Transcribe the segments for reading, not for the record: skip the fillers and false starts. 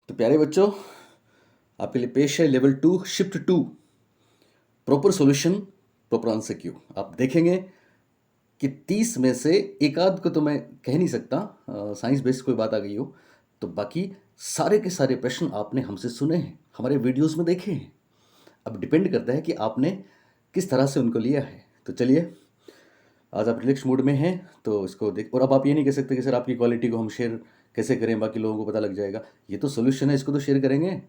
तो प्यारे बच्चों, आपके लिए पेश है level 2 shift 2 proper solution proper answer Q. आप देखेंगे कि 30 में से एक आध को तो मैं कह नहीं सकता, साइंस बेस्ड कोई बात आ गई हो, तो बाकी सारे के सारे प्रश्न आपने हमसे सुने हैं, हमारे वीडियोस में देखे हैं। अब डिपेंड करता है कि आपने किस तरह से उनको लिया है। तो चलिए, आज आप रिलैक्स मूड में हैं तो इसको देख। और अब आप ये नहीं कह सकते कि सर आपकी क्वालिटी को हम शेयर कैसे करें, बाकी लोगों को पता लग जाएगा। ये तो सोल्यूशन है, इसको तो शेयर करेंगे।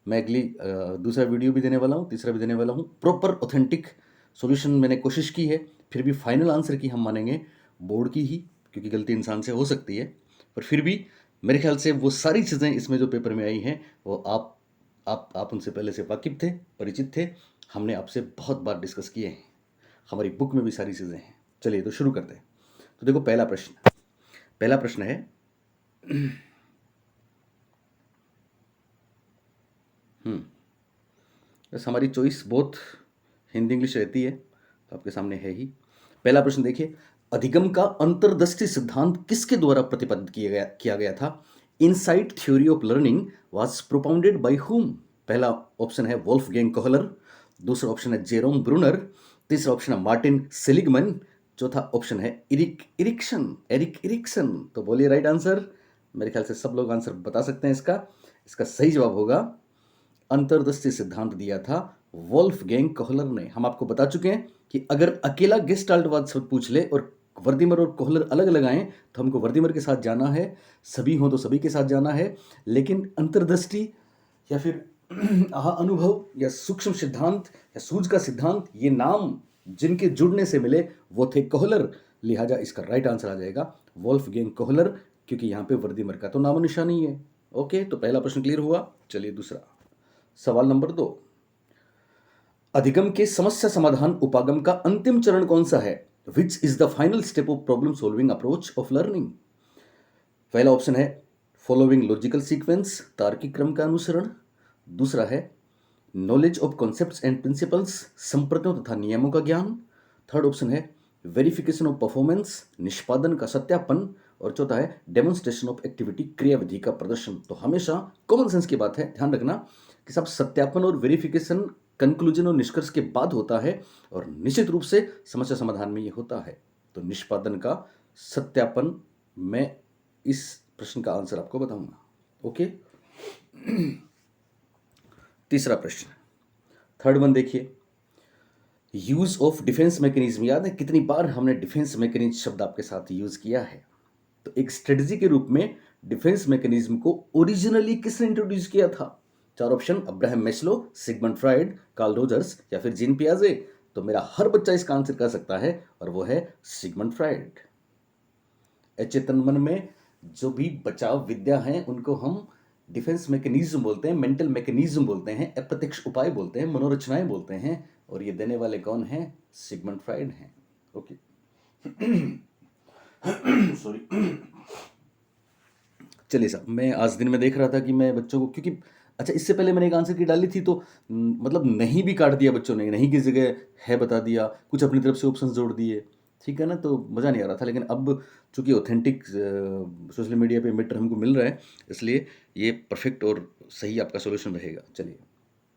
मैं अगली दूसरा वीडियो भी देने वाला हूँ, तीसरा भी देने वाला हूँ। प्रॉपर ऑथेंटिक सॉल्यूशन मैंने कोशिश की है, फिर भी फाइनल आंसर की हम मानेंगे बोर्ड की ही, क्योंकि गलती इंसान से हो सकती है। पर फिर भी मेरे ख्याल से वो सारी चीज़ें इसमें जो पेपर में आई हैं वो आप उनसे पहले से वाकिफ थे, परिचित थे। हमने आपसे बहुत बार डिस्कस किए हैं, हमारी बुक में भी सारी चीज़ें हैं। चलिए तो शुरू करते हैं। तो देखो, पहला प्रश्न है बस हमारी चॉइस बहुत हिंदी इंग्लिश रहती है, तो आपके सामने है ही। पहला प्रश्न देखिए, अधिगम का अंतर्दृष्टि सिद्धांत किसके द्वारा प्रतिपादित किया गया था? Insight theory of learning was propounded by whom? पहला ऑप्शन है वोल्फगैंग कोहलर, दूसरा ऑप्शन है जेरोम ब्रूनर, तीसरा ऑप्शन है मार्टिन सेलिगमन, चौथा ऑप्शन है एरिक इरिक्सन। तो बोलिए राइट आंसर। मेरे ख्याल से सब लोग आंसर बता सकते हैं इसका। इसका सही जवाब होगा, अंतर्दृष्टि सिद्धांत दिया था वोल्फगैंग कोहलर ने। हम आपको बता चुके हैं कि अगर अकेला गेस्टाल्टवाद शब्द पूछ ले और वर्दीमर और कोहलर अलग लगाएं तो हमको वर्दीमर के साथ जाना है, सभी हो तो सभी के साथ जाना है। लेकिन अंतर्दृष्टि या फिर आहा अनुभव या सूक्ष्म सिद्धांत या सूझ का सिद्धांत, ये नाम जिनके जुड़ने से मिले वो थे कोहलर। लिहाजा इसका राइट आंसर आ जाएगा वोल्फगैंग कोहलर, क्योंकि यहाँ पे वर्दीमर का तो नामो निशान नहीं है। ओके, तो पहला प्रश्न क्लियर हुआ। चलिए दूसरा, सवाल नंबर 2, अधिगम के समस्या समाधान उपागम का अंतिम चरण कौन सा है? Which is the final step of problem solving approach of learning? पहला ऑप्शन है फॉलोइंग लॉजिकल सीक्वेंस, तार्किक क्रम का अनुसरण। दूसरा है knowledge of concepts and principles, संप्रदायों तथा नियमों का ज्ञान। थर्ड ऑप्शन है वेरिफिकेशन ऑफ परफॉर्मेंस, निष्पादन का सत्यापन। और चौथा है डेमोन्स्ट्रेशन ऑफ एक्टिविटी, क्रियाविधि का प्रदर्शन। तो हमेशा कॉमन सेंस की बात है, ध्यान रखना कि सब सत्यापन और वेरिफिकेशन कंक्लूजन और निष्कर्ष के बाद होता है, और निश्चित रूप से समस्या समाधान में ये होता है। तो निष्पादन का सत्यापन, मैं इस प्रश्न का आंसर आपको बताऊंगा। ओके, तीसरा प्रश्न, थर्ड वन देखिए, यूज ऑफ डिफेंस मैकेनिज्म। याद है कितनी बार हमने डिफेंस मैकेनिज्म शब्द आपके साथ यूज किया है? तो एक स्ट्रेटजी के रूप में डिफेंस मैकेनिज्म को ओरिजिनली किसने इंट्रोड्यूस किया था? चार option, Abraham Maslow, Sigmund Freud, Carl Rogers या फिर जीन पियाजे। तो मेरा हर बच्चा इसका आंसर कर सकता है, और वो है सिगमंड फ्राइड। अचेतन मन में जो भी बचाव विद्या है उनको हम डिफेंस मैकेनिज्म बोलते हैं, मेंटल मैकेनिज्म बोलते हैं, अप्रत्यक्ष उपाय बोलते हैं, मनोरचनाएं बोलते हैं। और ये देने वाले कौन हैं? सिगमंड फ्राइड हैं। Okay, sorry. चलिए साहब, मैं आज दिन में देख रहा था कि मैं बच्चों को, क्योंकि अच्छा इससे पहले मैंने एक आंसर की डाली थी तो मतलब नहीं भी काट दिया बच्चों ने, नहीं की जगह है बता दिया, कुछ अपनी तरफ से ऑप्शंस जोड़ दिए, ठीक है ना, तो मज़ा नहीं आ रहा था। लेकिन अब चूंकि ऑथेंटिक सोशल मीडिया पे मिट हमको मिल रहा है, इसलिए ये परफेक्ट और सही आपका सोल्यूशन रहेगा। चलिए,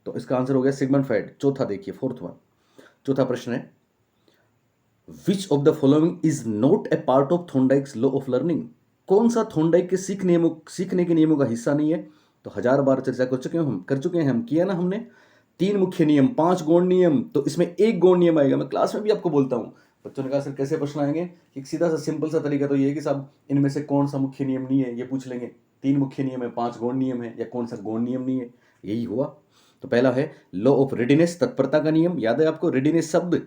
तो इसका आंसर हो गया सिगमंड फ्राइड। चौथा देखिए, फोर्थ वन, चौथा प्रश्न है, which of the following is not a part of Thorndike's law of learning? कौन सा थॉर्नडाइक के सीखने के नियमों का हिस्सा नहीं है? तो 1000 बार चर्चा कर चुके हैं हम, किया ना हमने। 3 मुख्य नियम, 5 गौण नियम, तो इसमें एक गौण नियम आएगा। मैं क्लास में भी आपको बोलता हूँ, बच्चों ने कहा सर कैसे प्रश्न आएंगे? एक सीधा सा सिंपल सा तरीका तो ये है कि साहब इनमें से कौन सा मुख्य नियम नहीं है, ये पूछ लेंगे। 3 मुख्य नियम है, 5 गौण नियम है, या कौन सा गौण नियम नहीं है, यही हुआ। तो पहला है लॉ ऑफ रेडीनेस, तत्परता का नियम, याद है आपको रेडीनेस शब्द।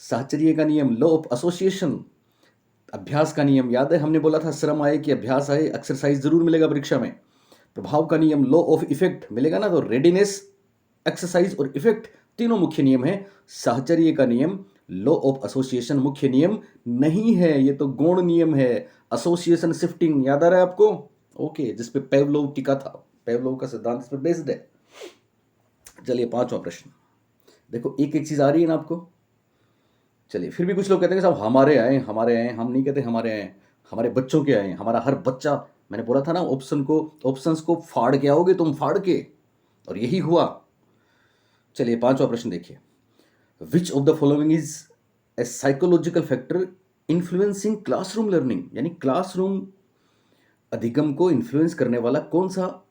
साहचर्य का नियम, लॉ ऑफ एसोसिएशन, अभ्यास का नियम, याद है हमने बोला था श्रम आए कि अभ्यास आए, एक्सरसाइज जरूर मिलेगा परीक्षा में। प्रभाव का नियम, लॉ ऑफ इफेक्ट मिलेगा ना, तो रेडीनेस, एक्सरसाइज और इफेक्ट तीनों मुख्य नियम है। साहचर्य का नियम, लॉ ऑफ एसोसिएशन मुख्य नियम नहीं है, ये तो गौण नियम है। एसोसिएशन शिफ्टिंग याद आ रहा है आपको? ओके, जिसपे पेवलोव टिका था, पेवलोव का सिद्धांत इस पर बेस्ड है। चलिए, 5वां प्रश्न देखो, एक एक चीज आ रही है ना आपको। चलिए, फिर भी कुछ लोग कहते हैं कि साहब हमारे आए, हम नहीं कहते हमारे आए, हमारे बच्चों के आए, हमारा हर बच्चा मैंने बोला था ना, ऑप्शंस को फाड़ के आओगे तुम, फाड़ के, और यही हुआ। चलिए 5वां प्रश्न देखिए, विच of the following is A psychological factor influencing classroom learning, यानी क्लासरूम अधिगम को इन्फ्लुएंस करने वाला कौन सा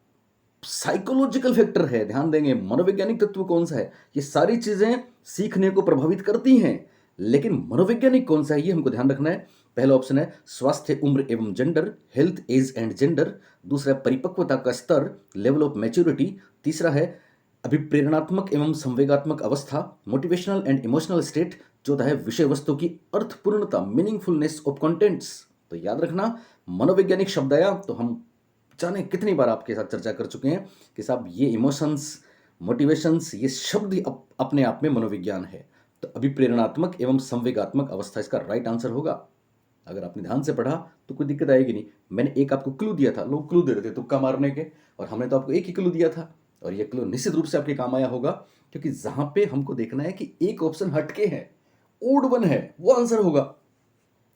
साइकोलॉजिकल फैक्टर है, ध्यान देंगे, मनोवैज्ञानिक तत्व कौन सा है। ये सारी चीजें सीखने को प्रभावित करती हैं, लेकिन मनोवैज्ञानिक कौन सा है ये हमको ध्यान रखना है। पहला ऑप्शन है स्वास्थ्य, उम्र एवं gender, health, age and gender. दूसरा है परिपक्वता का स्तर, लेवल ऑफ मैच्योरिटी। तीसरा है अभिप्रेरणात्मक एवं संवेगात्मक अवस्था, मोटिवेशनल एंड इमोशनल स्टेट। चौथा है विषय वस्तु की अर्थपूर्णता, मीनिंगफुलनेस ऑफ कंटेंट्स। तो याद रखना, मनोवैज्ञानिक शब्द आया तो हम जाने कितनी बार आपके साथ चर्चा कर चुके हैं कि साहब ये इमोशंस, मोटिवेशंस, ये शब्द ही अपने आप में मनोविज्ञान है। तो अभिप्रेरणात्मक एवं संवेगात्मक अवस्था इसका राइट आंसर होगा। अगर आपने ध्यान से पढ़ा तो कोई दिक्कत आएगी नहीं। मैंने एक आपको क्लू दिया था, लोग क्लू दे रहे थे तुक्का मारने के, और हमने तो आपको एक ही क्लू दिया था, और ये क्लू निश्चित रूप से आपके काम आया होगा, क्योंकि जहां पे हमको देखना है कि एक ऑप्शन हटके है, ओड वन है, वो आंसर होगा।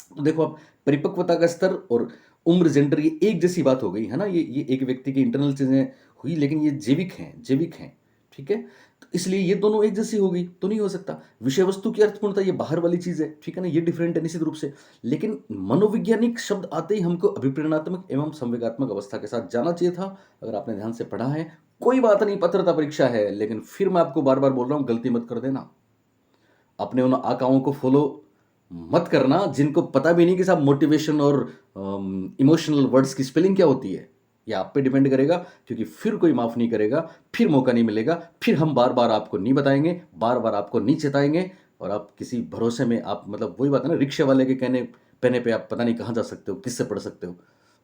तो देखो आप, परिपक्वता का स्तर और उम्र, जेंडर, ये एक जैसी बात हो गई है ना, ये एक व्यक्ति की इंटरनल चीजें हुई, लेकिन ये जैविक हैं, ठीक है, तो इसलिए ये दोनों एक जैसी हो गई तो नहीं हो सकता। विषय वस्तु की अर्थपूर्णता ये बाहर वाली चीज है, ठीक है ना, ये डिफरेंट है निश्चित रूप से। लेकिन मनोवैज्ञानिक शब्द आते ही हमको अभिप्रेरणात्मक एवं संवेगात्मक अवस्था के साथ जाना चाहिए था। अगर आपने ध्यान से पढ़ा है, कोई बात नहीं, पत्रता परीक्षा है, लेकिन फिर मैं आपको बार बार बोल रहा हूं, गलती मत कर देना। अपने उन आकाओं को फॉलो मत करना जिनको पता भी नहीं कि साहब मोटिवेशन और इमोशनल वर्ड्स की स्पेलिंग क्या होती है। ये आप पे डिपेंड करेगा, क्योंकि फिर कोई माफ़ नहीं करेगा, फिर मौका नहीं मिलेगा, फिर हम बार बार आपको नहीं बताएंगे, बार बार आपको नहीं चेताएंगे, और आप किसी भरोसे में, आप मतलब वही बात है ना, रिक्शे वाले के कहने पे आप पता नहीं कहाँ जा सकते हो, किससे पढ़ सकते हो,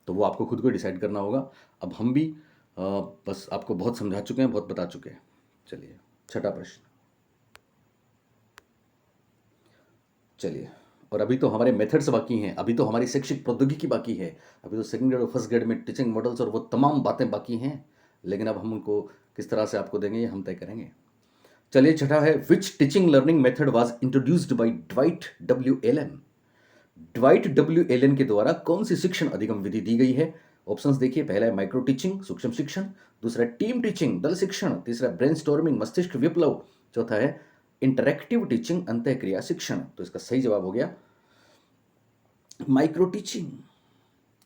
तो वो आपको खुद को डिसाइड करना होगा। अब हम भी बस आपको बहुत समझा चुके हैं, बहुत बता चुके हैं। चलिए 6वां प्रश्न, चलिए, और अभी तो हमारे मेथड्स बाकी हैं, अभी तो हमारी शैक्षिक प्रौद्योगिकी बाकी है, अभी तो सेकंड ग्रेड और फर्स्ट ग्रेड में टीचिंग मॉडल्स और वो तमाम बातें बाकी हैं, लेकिन अब हम उनको किस तरह से आपको देंगे ये हम तय करेंगे। चलिए 6वां है, which teaching learning method was introduced by Dwight W Allen. Dwight W Allen के द्वारा कौन सी शिक्षण अधिगम विधि दी गई है। ऑप्शंस देखिए, पहला है माइक्रो टीचिंग, सूक्ष्म शिक्षण। दूसरा है टीम टीचिंग, दल शिक्षण। तीसरा ब्रेनस्टॉर्मिंग, मस्तिष्क विप्लव। चौथा है इंटरैक्टिव टीचिंग, अंतःक्रिया शिक्षण। तो इसका सही जवाब हो गया माइक्रो टीचिंग।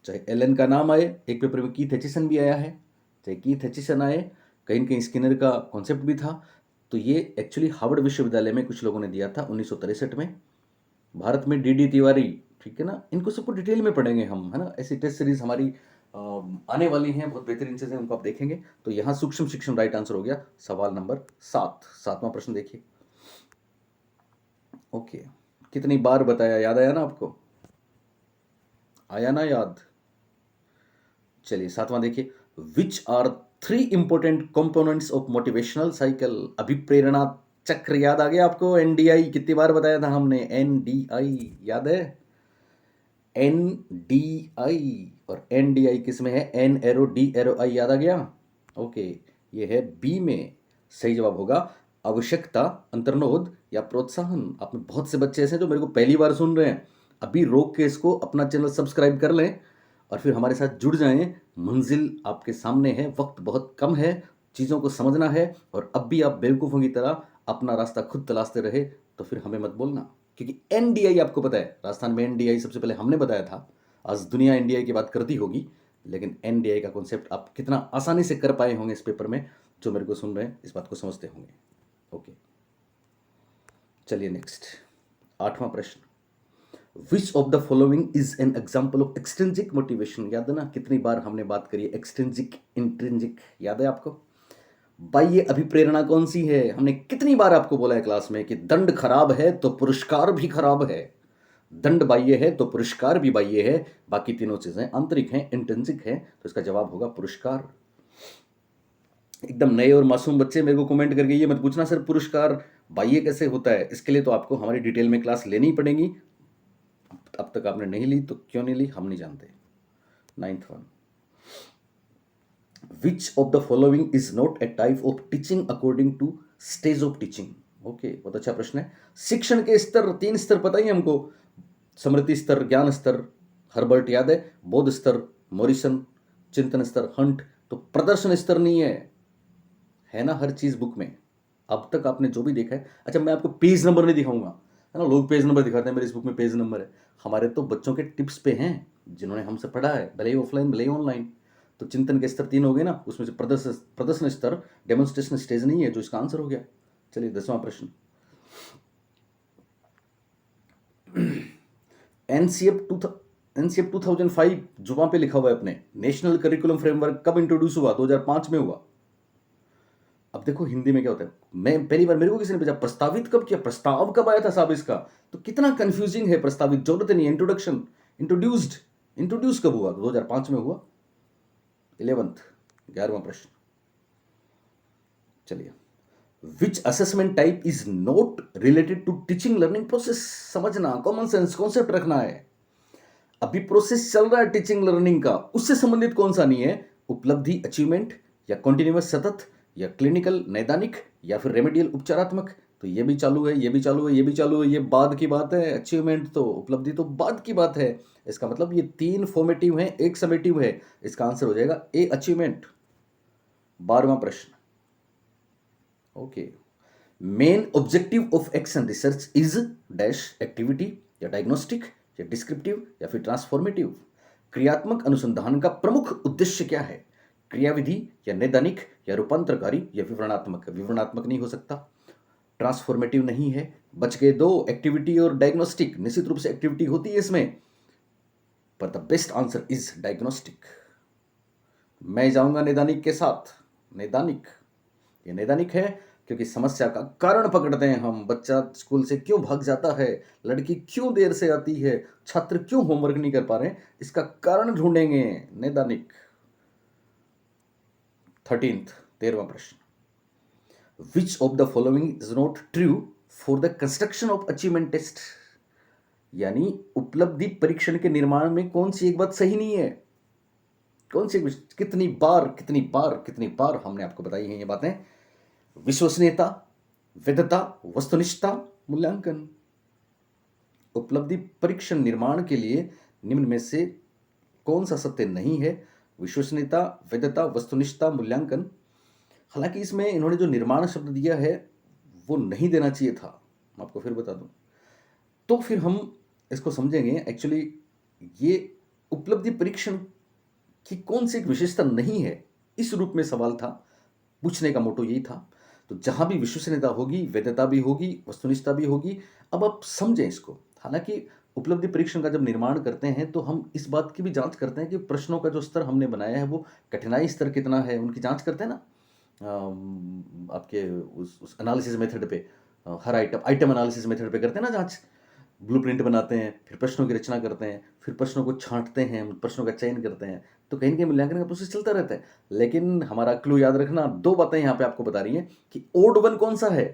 चाहे एलन का नाम आए, एक पेपर में कीथ एचिसन भी आया है, चाहे कीथ एचिसन आए, कहीं कहीं स्किनर का कॉन्सेप्ट भी था। तो ये एक्चुअली हार्वर्ड विश्वविद्यालय में कुछ लोगों ने दिया था 1963 में। भारत में डी तिवारी, ठीक है ना, इनको सबको डिटेल में पढ़ेंगे हम, है ना, ऐसी टेस्ट सीरीज हमारी आने वाली हैं, बहुत बेहतरीन चीज़ें, उनको आप देखेंगे। तो यहाँ सूक्ष्म शिक्षण राइट आंसर हो गया। सवाल नंबर 7वां प्रश्न देखिए। ओके, कितनी बार बताया, याद आया ना आपको, आया ना याद। चलिए 7वां देखिए, which are 3 important components of motivational cycle. अभिप्रेरणा चक्र याद आ गया आपको, एनडीआई कितनी बार बताया था हमने, एनडीआई याद है, एनडीआई, और एनडीआई किस में है, एन एरो डी एरो आई, याद आ गया। ओके, ये है बी में, सही जवाब होगा आवश्यकता, अंतर्नोद या प्रोत्साहन। आप में बहुत से बच्चे ऐसे हैं जो मेरे को पहली बार सुन रहे हैं, अभी रोक के इसको अपना चैनल सब्सक्राइब कर लें और फिर हमारे साथ जुड़ जाएं। मंजिल आपके सामने है, वक्त बहुत कम है, चीज़ों को समझना है, और अब भी आप बेवकूफ़ों की तरह अपना रास्ता खुद तलाशते रहे तो फिर हमें मत बोलना, क्योंकि एनडीआई आपको पता है, राजस्थान में एनडीआई सबसे पहले हमने बताया था। आज दुनिया एनडीआई की बात करती होगी, लेकिन एनडीआई का कॉन्सेप्ट आप कितना आसानी से कर पाए होंगे इस पेपर में, जो मेरे को सुन रहे हैं इस बात को समझते होंगे। ओके, चलिए नेक्स्ट 8वां प्रश्न, which of the following is an example of extrinsic motivation. याद है ना, कितनी बार हमने बात करी है एक्सट्रिंजिक, इंट्रिंजिक, याद है आपको। बाह्य अभिप्रेरणा कौन सी है, हमने कितनी बार आपको बोला है क्लास में कि दंड खराब है तो पुरस्कार भी खराब है, दंड बाह्य है तो पुरस्कार भी बाह्य है, बाकी तीनों चीजें आंतरिक हैं, इंट्रिंसिक हैं, तो इसका जवाब होगा पुरस्कार। एकदम नए और मासूम बच्चे मेरे को कमेंट करके ये मत पूछना सर पुरस्कार बाह्य कैसे होता है, इसके लिए तो आपको हमारी डिटेल में क्लास लेनी पड़ेगी। अब तक आपने नहीं ली तो क्यों नहीं ली हम नहीं जानते। 9th one, which of the following is not a type of teaching according to stage of teaching. Okay, बहुत अच्छा प्रश्न है। शिक्षण के स्तर, 3 स्तर पता ही हमको, स्मृति स्तर, ज्ञान स्तर, हर्बर्ट याद है, बोध स्तर, मॉरिसन, चिंतन स्तर, हंट, तो प्रदर्शन स्तर नहीं है ना हर चीज बुक में। अब तक आपने जो भी देखा है, अच्छा मैं आपको पेज नंबर नहीं दिखाऊंगा, है ना, लोग पेज नंबर दिखाते हैं मेरे इस बुक में पेज नंबर है, हमारे तो बच्चों के टिप्स पे हैं जिन्होंने हमसे पढ़ा है, भले ही ऑफलाइन भले ही ऑनलाइन। तो चिंतन के स्तर 3 हो गए ना, उसमें से प्रदर्शन स्तर, डेमोन्स्ट्रेशन स्टेज नहीं है, जो इसका आंसर हो गया। चलिए 10वां प्रश्न। एनसीएफ 2005 जो वहां पे लिखा हुआ है अपने नेशनल करिकुलम फ्रेमवर्क कब इंट्रोड्यूस हुआ? 2005 में हुआ। अब देखो हिंदी में क्या होता है, मैं पहली बार मेरे को किसी ने पूछा प्रस्तावित कब किया, प्रस्ताव कब आया था साहब इसका, तो कितना कंफ्यूजिंग है, प्रस्तावित जरूरत नहीं है, इंट्रोडक्शन, इंट्रोड्यूस कब हुआ? 2005 में हुआ। 11वां प्रश्न। चलिए, which assessment type is not related to teaching learning process? समझना, कॉमन सेंस कॉन्सेप्ट रखना है। अभी प्रोसेस चल रहा है टीचिंग लर्निंग का, उससे संबंधित कौन सा नहीं है? उपलब्धि अचीवमेंट, या कॉन्टिन्यूअस सतत, या क्लिनिकल नैदानिक, या फिर रेमेडियल उपचारात्मक। तो ये भी चालू है, ये भी चालू है, ये भी चालू है, ये बाद की बात है। अचीवमेंट तो, उपलब्धि तो बाद की बात है। इसका मतलब ये 3 फॉर्मेटिव है, एक समेटिव है। इसका आंसर हो जाएगा ए, अचीवमेंट। 12वां प्रश्न। Okay, main objective of action research is dash activity, या डायग्नोस्टिक, या डिस्क्रिप्टिव, या फिर ट्रांसफॉर्मेटिव। क्रियात्मक अनुसंधान का प्रमुख उद्देश्य क्या है? क्रियाविधि, या नैदानिक, या रूपांतरकारी, या विवरणात्मक। विवरणात्मक नहीं हो सकता, ट्रांसफॉर्मेटिव नहीं है। बच गए 2, एक्टिविटी और डायग्नोस्टिक। निश्चित रूप से एक्टिविटी होती है इसमें, पर the best answer is diagnostic. मैं जाऊंगा नैदानिक के साथ। नैदानिक, ये नैदानिक है क्योंकि समस्या का कारण पकड़ते हैं हम। बच्चा स्कूल से क्यों भाग जाता है, लड़की क्यों देर से आती है, छात्र क्यों होमवर्क नहीं कर पा रहे हैं, इसका कारण ढूंढेंगे। नैदानिक। 13वां प्रश्न। Which of the following is not true for the construction of achievement test? यानी उपलब्धि परीक्षण के निर्माण में कौन सी एक बात सही नहीं है? कौन सी? कितनी बार कितनी बार कितनी बार हमने आपको बताई हैं ये बातें। विश्वसनीयता, वैधता, वस्तुनिष्ठता, मूल्यांकन। उपलब्धि परीक्षण निर्माण के लिए निम्न में से कौन सा सत्य नहीं है? विश्वसनीयता, वैधता, वस्तुनिष्ठता, मूल्यांकन। हालांकि इसमें इन्होंने जो निर्माण शब्द दिया है वो नहीं देना चाहिए था, मैं आपको फिर बता दूं। तो फिर हम इसको समझेंगे। एक्चुअली ये उपलब्धि परीक्षण की कौन सी एक विशेषता नहीं है, इस रूप में सवाल था, पूछने का मोटो यही था। तो जहां भी विश्वसनीयता होगी, वैधता भी होगी, वस्तुनिष्ठता भी होगी। अब आप समझें इसको। हालांकि उपलब्धि परीक्षण का जब निर्माण करते हैं तो हम इस बात की भी जांच करते हैं कि प्रश्नों का जो स्तर हमने बनाया है वो कठिनाई स्तर कितना है, उनकी जांच करते हैं ना। आपके उस एनालिसिस मेथड पे, हर आइटम एनालिसिस मेथड पे करते हैं ना जांच। ब्लूप्रिंट बनाते हैं, फिर प्रश्नों की रचना करते हैं, फिर प्रश्नों को छांटते हैं, प्रश्नों का चयन करते हैं। तो कहीं ना कहीं मूल्यांकन का प्रोसेस चलता रहता है। लेकिन हमारा क्लू याद रखना, 2 बातें यहाँ पे आपको बता रही हैं कि ओड वन कौन सा है।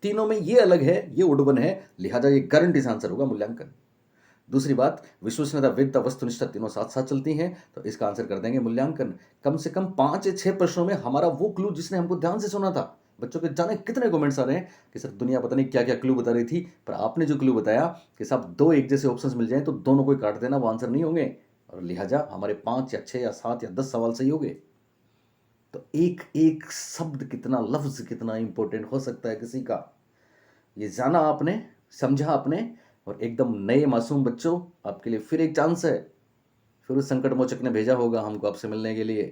तीनों में ये अलग है, ये ओड वन है, लिहाजा ये गारंटी से आंसर होगा मूल्यांकन। दूसरी बात, विश्वसनीयता, वैधता, वस्तुनिष्ठता तीनों साथ साथ चलती हैं, तो इसका आंसर कर देंगे मूल्यांकन। कम से कम 5 या 6 प्रश्नों में हमारा वो क्लू जिसने हमको ध्यान से सुना था। बच्चों के जाने कितने कमेंट्स आ रहे हैं कि सर दुनिया पता नहीं क्या क्या क्लू बता रही थी, पर आपने जो क्लू बताया कि साहब 2 एक जैसे ऑप्शंस मिल जाएं तो दोनों को ही काट देना, वो आंसर नहीं होंगे, और लिहाजा हमारे 5 या 6 या 7 या 10 सवाल सही हो गए। तो एक एक शब्द कितना, लफ्ज कितना इंपॉर्टेंट हो सकता है किसी का, ये जाना आपने, समझा आपने। और एकदम नए मासूम बच्चों, आपके लिए फिर एक चांस है। फिर उस संकट मोचक ने भेजा होगा हमको आपसे मिलने के लिए।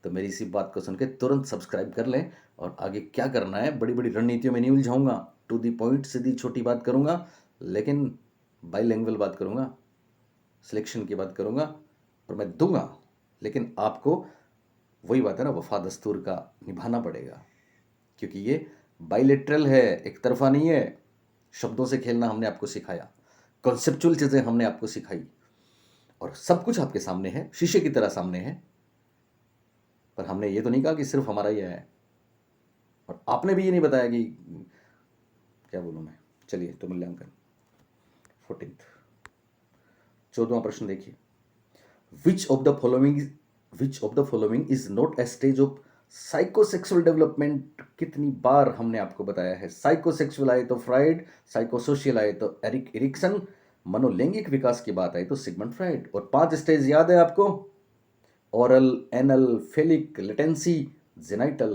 तो मेरी इसी बात को सुन के तुरंत सब्सक्राइब कर लें। और आगे क्या करना है, बड़ी बड़ी रणनीतियों में नहीं उलझाऊंगा, टू दी पॉइंट, सीधी छोटी बात करूंगा, लेकिन बाईलैंग्वेज बात करूंगा, सिलेक्शन की बात करूंगा, और मैं दूंगा। लेकिन आपको वही बात है ना, वफा दस्तूर का निभाना पड़ेगा, क्योंकि ये बाइलेटरल है, एक तरफा नहीं है। शब्दों से खेलना हमने आपको सिखाया, कॉन्सेप्चुअल चीज़ें हमने आपको सिखाई, और सब कुछ आपके सामने है, शीशे की तरह सामने है। पर हमने ये तो नहीं कहा कि सिर्फ हमारा ही है, और आपने भी ये नहीं बताया कि क्या बोलूं मैं। चलिए, तो मूल्यांकन 14th। 14वां प्रश्न देखिए। विच of the following is not a stage of psychosexual development? कितनी बार हमने आपको बताया है, साइकोसेक्सुअल आए तो फ्राइड, साइकोसोशियल आए तो एरिक एरिक्सन, मनोलैंगिक विकास की बात आई तो सिगमंड फ्राइड। और 5 स्टेज याद है आपको? Oral, anal, phallic, latency, genital.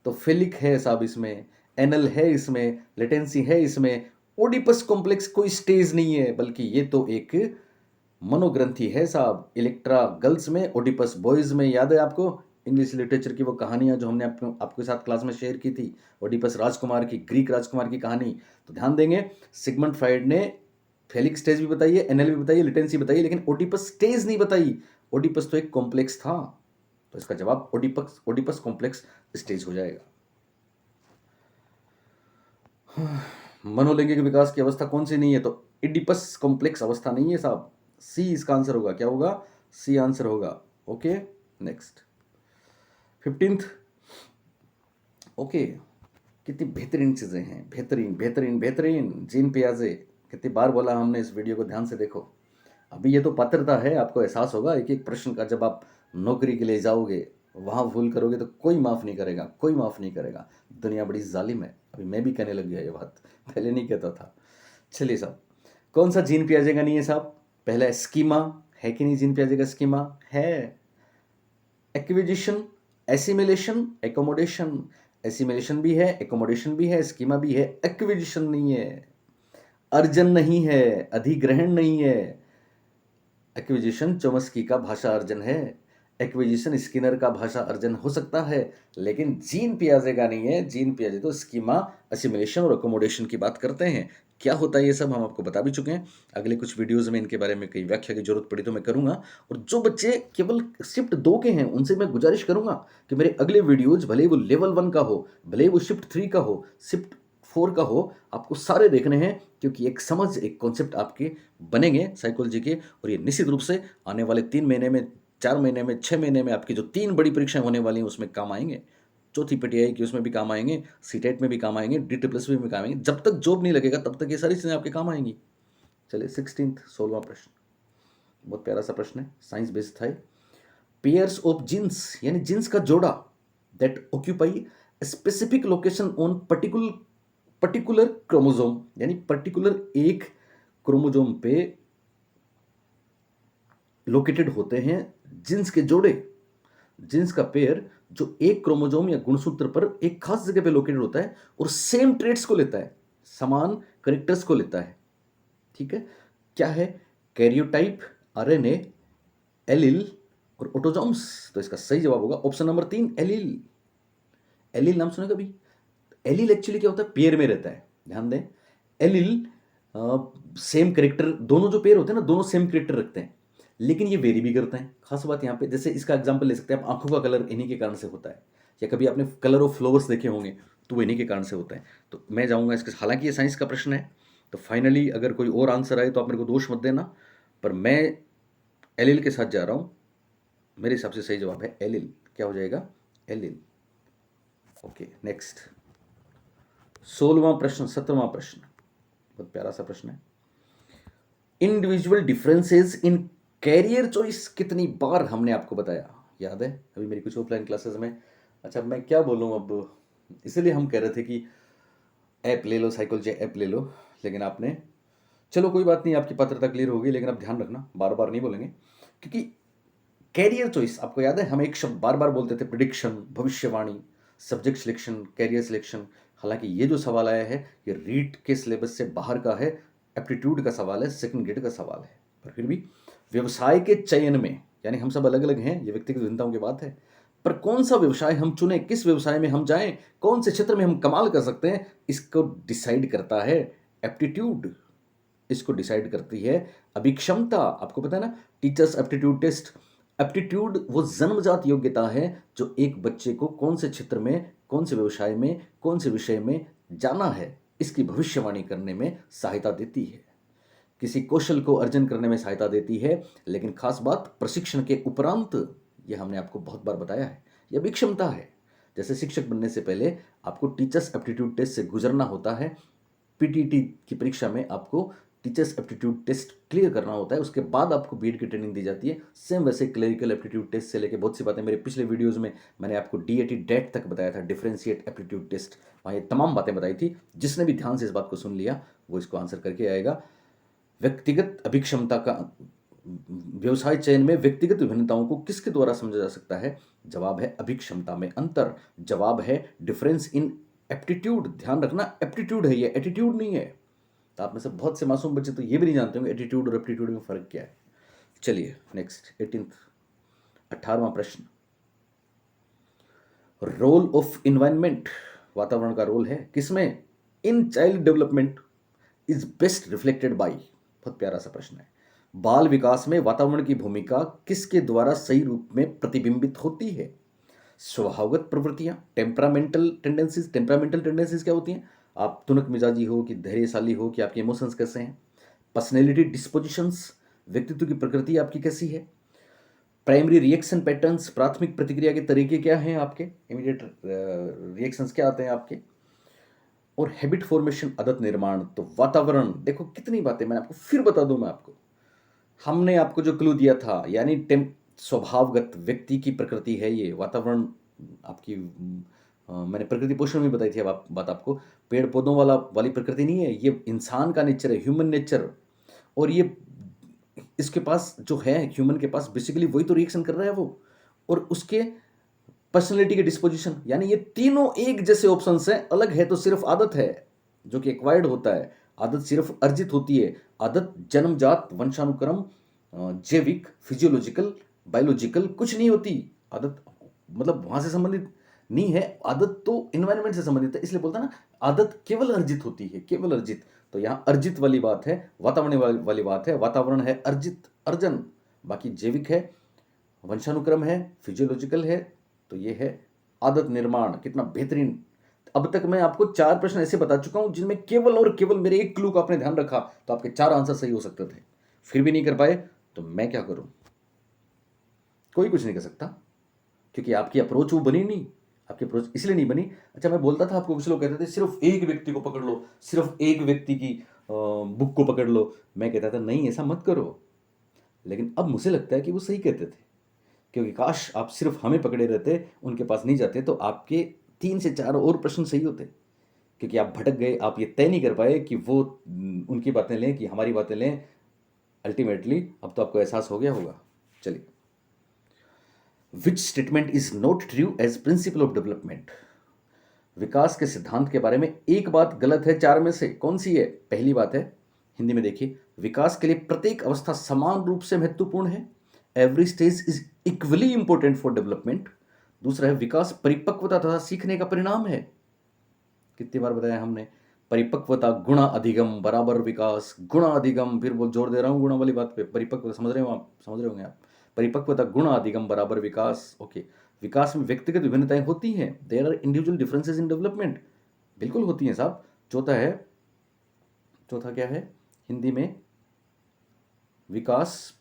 तो फेलिक है साहब इसमें, एनल है इसमें, लेटेंसी है इसमें। ओडिपस कॉम्प्लेक्स कोई स्टेज नहीं है, बल्कि ये तो एक मनोग्रंथि है साहब। इलेक्ट्रा गर्ल्स में, ओडिपस बॉयज में। याद है आपको इंग्लिश लिटरेचर की वो कहानियां जो हमने आपके साथ क्लास में शेयर की थी, ओडिपस राजकुमार की, ग्रीक राजकुमार की कहानी। तो ध्यान देंगे, सिगमंड फ्राइड ने फेलिक स्टेज भी बताई है, एनएल भी बताई है, लेटेंसी बताई है, लेकिन ओडिपस स्टेज नहीं बताई। ओडिपस तो एक कॉम्प्लेक्स था। तो इसका जवाब ओडिपस ओडिपस कॉम्प्लेक्स स्टेज हो जाएगा। मनोलैंगिक विकास की अवस्था कौन सी नहीं है? तो इडिपस कॉम्प्लेक्स अवस्था नहीं है साहब। सी इसका आंसर होगा। क्या होगा? सी आंसर होगा। Okay, next 15th। ओके, कितनी बेहतरीन चीज़ें हैं, बेहतरीन बेहतरीन बेहतरीन। जीन पियाजे, कितनी बार बोला हमने, इस वीडियो को ध्यान से देखो। अभी ये तो पात्रता है, आपको एहसास होगा एक एक प्रश्न का। जब आप नौकरी के लिए जाओगे, वहाँ भूल करोगे तो कोई माफ़ नहीं करेगा, कोई माफ़ नहीं करेगा। दुनिया बड़ी जालिम है। अभी मैं भी कहने लग गया ये बात, पहले नहीं कहता था। चलिए साहब, कौन सा जीन पियाजे का नहीं है साहब? पहला है स्कीमा, है कि नहीं? जीन पियाजे का स्कीमा है। Acquisition, assimilation, accommodation. एसिमिलेशन भी है, एकोमोडेशन भी है, स्कीमा भी है, एक्विजिशन नहीं है। अर्जन नहीं है, अधिग्रहण नहीं है। एक्विजिशन चोमस्की का भाषा अर्जन है, एक्विजिशन स्किनर का भाषा अर्जन हो सकता है, लेकिन जीन पियाजे का नहीं है। जीन पियाजे तो स्कीमा, असिमिलेशन और अकोमोडेशन की बात करते हैं। क्या होता है ये सब हम आपको बता भी चुके हैं। अगले कुछ वीडियोज़ में इनके बारे में कई व्याख्या की जरूरत पड़ी तो मैं करूँगा। और जो बच्चे केवल शिफ्ट 2 के हैं, उनसे मैं गुजारिश करूँगा कि मेरे अगले वीडियोज़, भले ही वो लेवल 1 का हो, भले ही वो शिफ्ट 3 का हो, शिफ्ट 4 का हो, आपको सारे देखने हैं, क्योंकि एक समझ, एक कॉन्सेप्ट आपके बनेंगे साइकोलॉजी के। और ये निश्चित रूप से आने वाले 3 महीने में, 4 महीने में, 6 महीने में आपकी जो 3 बड़ी परीक्षाएं होने वाली हैं उसमें काम आएंगे। चौथी पीटीआई की उसमें भी काम आएंगे, सीटेट में भी काम आएंगे, DSSS में भी काम आएंगे। जब तक जॉब नहीं लगेगा तब तक ये सारी चीज़ें आपके काम आएंगी। चलिए 16वां प्रश्न, बहुत प्यारा सा प्रश्न है, साइंस बेस्ड था। पेयर्स ऑफ जीन्स, यानी जीन्स का जोड़ा, that occupy specific location on particular chromosome, यानी पर्टिकुलर एक क्रोमोजोम पे लोकेटेड होते हैं जीन्स के जोड़े। जीन्स का पेयर जो एक क्रोमोजोम या गुणसूत्र पर एक खास जगह पे लोकेटेड होता है और सेम ट्रेट्स को लेता है, समान करेक्टर्स को लेता है। ठीक है, क्या है? कैरियोटाइप, आरएनए, एलील और ऑटोजोम्स। तो इसका सही जवाब होगा ऑप्शन नंबर 3, एलील। एलील नाम सुने कभी? एलील एक्चुअली क्या होता है? पेयर में रहता है। ध्यान दें, एलील सेम करेक्टर, दोनों जो पेयर होते हैं ना, दोनों सेम करेक्टर रखते हैं, लेकिन ये वेरी भी करते हैं। खास बात यहाँ पे, जैसे इसका एग्जांपल ले सकते हैं आप, आंखों का कलर इन्हीं के कारण से होता है, या कभी आपने कलर ऑफ फ्लावर्स देखे होंगे तो वो इन्हीं के कारण से होता है। तो मैं जाऊँगा इसके, हालांकि ये साइंस का प्रश्न है, तो फाइनली अगर कोई और आंसर आए तो आप मेरे को दोष मत देना, पर मैं एलिल के साथ जा रहा हूँ। मेरे हिसाब से सही जवाब है एलिल। क्या हो जाएगा? एलिल। ओके, नेक्स्ट 16वां प्रश्न, 17वां प्रश्न, बहुत प्यारा सा प्रश्न है। Individual differences in career choice, कितनी बार हमने आपको बताया, याद है अभी मेरी कुछ ऑफलाइन क्लासेस में? अच्छा, मैं क्या बोलूँ अब, इसीलिए हम कह रहे थे कि ऐप ले लो, साइकोलॉजी ऐप ले लो, लेकिन आपने, चलो कोई बात नहीं, आपकी पात्रता क्लियर होगी, लेकिन आप ध्यान रखना बार बार नहीं बोलेंगे, क्योंकि कैरियर चॉइस, आपको याद है हम एक शब्द बार बार बोलते थे, प्रिडिक्शन, भविष्यवाणी, सब्जेक्ट सिलेक्शन, कैरियर सिलेक्शन। हालांकि ये जो सवाल आया है ये रीट के सिलेबस से बाहर का है, एप्टीट्यूड का सवाल है, सेकंड ग्रेड का सवाल है, पर फिर भी व्यवसाय के चयन में, यानी हम सब अलग अलग हैं, ये व्यक्तिगत भिन्नताओं की बात है, पर कौन सा व्यवसाय हम चुने, किस व्यवसाय में हम जाएं, कौन से क्षेत्र में हम कमाल कर सकते हैं, इसको डिसाइड करता है एप्टीट्यूड। इसको डिसाइड करती है अभिक्षमता। आपको पता है ना, टीचर्स एप्टीट्यूड टेस्ट। एप्टीट्यूड वो जन्मजात योग्यता है जो एक बच्चे को कौन से क्षेत्र में, कौन से व्यवसाय में, कौन से विषय में जाना है, इसकी भविष्यवाणी करने में सहायता देती है, किसी कौशल को अर्जन करने में सहायता देती है। लेकिन खास बात, प्रशिक्षण के उपरांत, ये हमने आपको बहुत बार बताया है, यह अभिक्षमता है। जैसे शिक्षक बनने से पहले आपको टीचर्स एप्टीट्यूड टेस्ट से गुजरना होता है, पीटीटी की परीक्षा में आपको टीचर्स एप्टीट्यूड टेस्ट क्लियर करना होता है, उसके बाद आपको बीएड की ट्रेनिंग दी जाती है। सेम वैसे क्लरिकल एप्टीट्यूड टेस्ट से लेकर बहुत सी बातें मेरे पिछले वीडियोज़ में मैंने आपको डीएटी डेट तक बताया था, डिफरेंशिएट एप्टीट्यूड टेस्ट, वहाँ ये तमाम बातें बताई थी। जिसने भी ध्यान से इस बात को सुन लिया वो इसको आंसर करके आएगा। व्यक्तिगत अभिक्षमता का व्यवसाय चयन में व्यक्तिगत विभिन्नताओं को किसके द्वारा समझा जा सकता है? जवाब है अभिक्षमता में अंतर। जवाब है डिफरेंस इन एप्टीट्यूड। ध्यान रखना, एप्टीट्यूड है ये, एटीट्यूड नहीं है। तो आप में से बहुत से मासूम बच्चे तो ये भी नहीं जानते होंगे एटीट्यूड और एप्टीट्यूड में फ़र्क क्या है। चलिए नेक्स्ट 18वां प्रश्न। रोल ऑफ इन्वायरमेंट, वातावरण का रोल है किसमें? In child development is best reflected by. बहुत प्यारा सा प्रश्न है। बाल विकास में वातावरण की भूमिका किसके द्वारा सही रूप में प्रतिबिंबित होती है? स्वभावगत प्रवृत्तियां, टेम्परामेंटल टेंडेंसीज। टेम्परामेंटल टेंडेंसीज क्या होती हैं? आप तुनक मिजाजी हो कि धैर्यशाली हो कि आपके इमोशंस कैसे हैं। पर्सनैलिटी डिस्पोजिशंस, व्यक्तित्व की प्रकृति आपकी कैसी है। प्राइमरी रिएक्शन पैटर्न्स, प्राथमिक प्रतिक्रिया के तरीके क्या हैं आपके, इमीडिएट रिएक्शंस क्या आते हैं आपके। और हैबिट फॉर्मेशन, आदत निर्माण। तो वातावरण, देखो कितनी बातें मैंने आपको फिर बता दूं मैं आपको। हमने आपको जो क्लू दिया था, यानी स्वभावगत व्यक्ति की प्रकृति है ये वातावरण आपकी। मैंने प्रकृति पोषण में बताई थी। अब बात आपको पेड़ पौधों वाली प्रकृति नहीं है, ये इंसान का नेचर है, ह्यूमन नेचर। और ये इसके पास जो है, ह्यूमन के पास बेसिकली वही तो रिएक्शन कर रहा है वो। और उसके पर्सनैलिटी के डिस्पोजिशन, यानी ये तीनों एक जैसे ऑप्शंस हैं। अलग है तो सिर्फ आदत है जो कि एक्वायर्ड होता है, आदत सिर्फ अर्जित होती है। आदत जन्मजात, वंशानुक्रम, जैविक, फिजियोलॉजिकल, बायोलॉजिकल कुछ नहीं होती। आदत मतलब वहां से संबंधित नहीं है, आदत तो इन्वायरमेंट से संबंधित है। इसलिए बोलता है ना, आदत केवल अर्जित होती है, केवल अर्जित। तो यहाँ अर्जित वाली बात है, वातावरण वाली बात है। वातावरण है अर्जित, अर्जन। बाकी जैविक है, वंशानुक्रम है, फिजियोलॉजिकल है। तो ये है आदत निर्माण। कितना बेहतरीन। अब तक मैं आपको 4 प्रश्न ऐसे बता चुका हूं जिनमें केवल और केवल मेरे एक क्लू का आपने ध्यान रखा तो आपके 4 आंसर सही हो सकते थे। फिर भी नहीं कर पाए तो मैं क्या करूं? कोई कुछ नहीं कर सकता, क्योंकि आपकी अप्रोच वो बनी नहीं। आपकी अप्रोच इसलिए नहीं बनी। अच्छा, मैं बोलता था आपको, कुछ लोग कहते थे सिर्फ एक व्यक्ति को पकड़ लो, सिर्फ एक व्यक्ति की बुक को पकड़ लो। मैं कहता था नहीं, ऐसा मत करो। लेकिन अब मुझे लगता है कि वो सही कहते थे, क्योंकि काश आप सिर्फ हमें पकड़े रहते, उनके पास नहीं जाते, तो आपके 3 से 4 और प्रश्न सही होते। क्योंकि आप भटक गए, आप ये तय नहीं कर पाए कि वो उनकी बातें लें कि हमारी बातें लें। अल्टीमेटली अब तो आपको एहसास हो गया होगा। चलिए, which statement is not true as principle of development. विकास के सिद्धांत के बारे में एक बात गलत है 4 में से, कौन सी है? पहली बात है, हिंदी में देखिए, विकास के लिए प्रत्येक अवस्था समान रूप से महत्वपूर्ण है। Every stage is equally important for development. दूसरा है, विकास परिपक्वता तथा सीखने का परिणाम है। कितनी बार बताया हमने, परिपक्वता गुणा अधिगम बराबर विकास। गुणा अधिगम, फिर वो जोर दे रहा हूं गुणा वाली बात पे। परिपक्वता समझ रहे हो आप, समझ रहे होंगे आप। परिपक्वता गुणा अधिगम बराबर विकास। ओके। विकास में व्यक्तिगत विभिन्नताएं होती हैं, there are individual differences in development. बिल्कुल होती हैं साहब। चौथा क्या है हिंदी में? विकास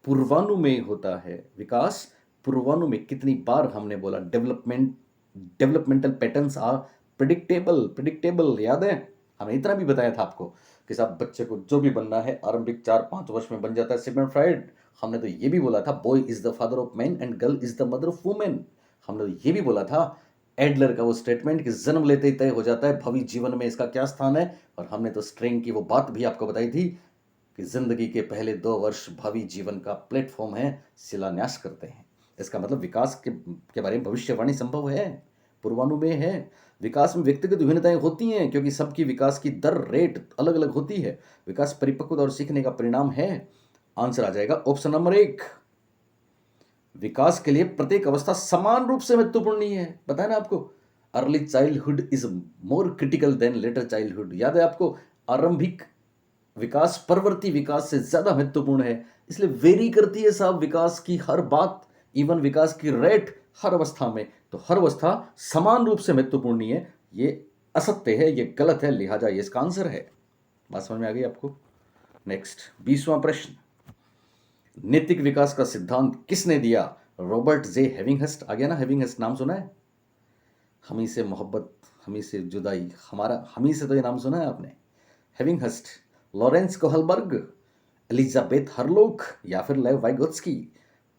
पूर्वानुमेय होता है। विकास पूर्वानुमेय, कितनी बार हमने बोला। Developmental patterns are predictable. Predictable याद है, हमने इतना भी बताया था आपको कि साहब बच्चे को जो भी बनना है आरंभिक 4-5 वर्ष में बन जाता है। Sigmund Freud. हमने तो ये भी बोला था, boy is the father of man and girl is the mother of women. हमने तो ये भी बोला था, एडलर का वो स्टेटमेंट कि जन्म लेते ही तय हो जाता है भविष्य जीवन में इसका क्या स्थान है। और हमने तो स्ट्रेंग की वो बात भी आपको बताई थी कि जिंदगी के पहले 2 वर्ष भावी जीवन का प्लेटफॉर्म है, शिलान्यास करते हैं। इसका मतलब विकास के बारे में भविष्यवाणी संभव है, पूर्वानुमेय है। विकास में व्यक्तिगत विभिन्नताएं होती हैं, क्योंकि सबकी विकास की दर, रेट अलग अलग होती है। विकास परिपक्वता और सीखने का परिणाम है। आंसर आ जाएगा ऑप्शन नंबर 1। विकास के लिए प्रत्येक अवस्था समान रूप से महत्वपूर्ण नहीं है, बताया ना आपको। Early childhood is more critical than later childhood. याद है आपको, आरंभिक विकास परवर्ती विकास से ज्यादा महत्वपूर्ण है। इसलिए वेरी करती है साहब विकास की हर बात, इवन विकास की रेट हर अवस्था में। तो हर अवस्था समान रूप से महत्वपूर्ण नहीं है, ये असत्य है, ये गलत है, लिहाजा ये इसका आंसर है। बात समझ में आ गई आपको? नेक्स्ट 20वां प्रश्न। नैतिक विकास का सिद्धांत किसने दिया? रॉबर्ट जे हेविंगहस्ट। आ गया ना, हेविंगहस्ट नाम सुना है? हमी से मोहब्बत, हमी से जुदाई, हमारा हमी से तो ये नाम सुना है आपने। हेविंगहस्ट, लॉरेंस कोहलबर्ग, एलिजाबेथ हरलोक या फिर लेव वाइगोत्स्की।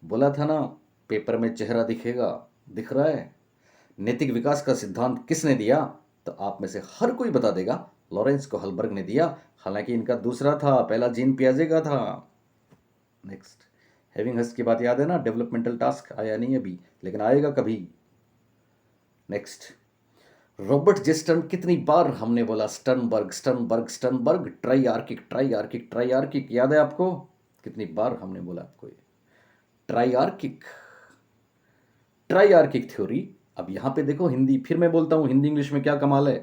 बोला था ना, पेपर में चेहरा दिखेगा, दिख रहा है। नैतिक विकास का सिद्धांत किसने दिया? तो आप में से हर कोई बता देगा लॉरेंस कोहलबर्ग ने दिया। हालांकि इनका दूसरा था, पहला जीन पियाजे का था। नेक्स्ट, हैविंग हस्ट की बात याद है ना, डेवलपमेंटल टास्क आया नहीं अभी, लेकिन आएगा कभी। नेक्स्ट, रॉबर्ट जे स्टर्न, कितनी बार हमने बोला Sternberg Sternberg Sternberg, try archaic try archaic try archaic, याद है आपको? कितनी बार हमने बोला आपको ये try archaic, try archaic theory. अब यहां पे देखो, हिंदी फिर मैं बोलता हूं, हिंदी इंग्लिश में क्या कमाल है।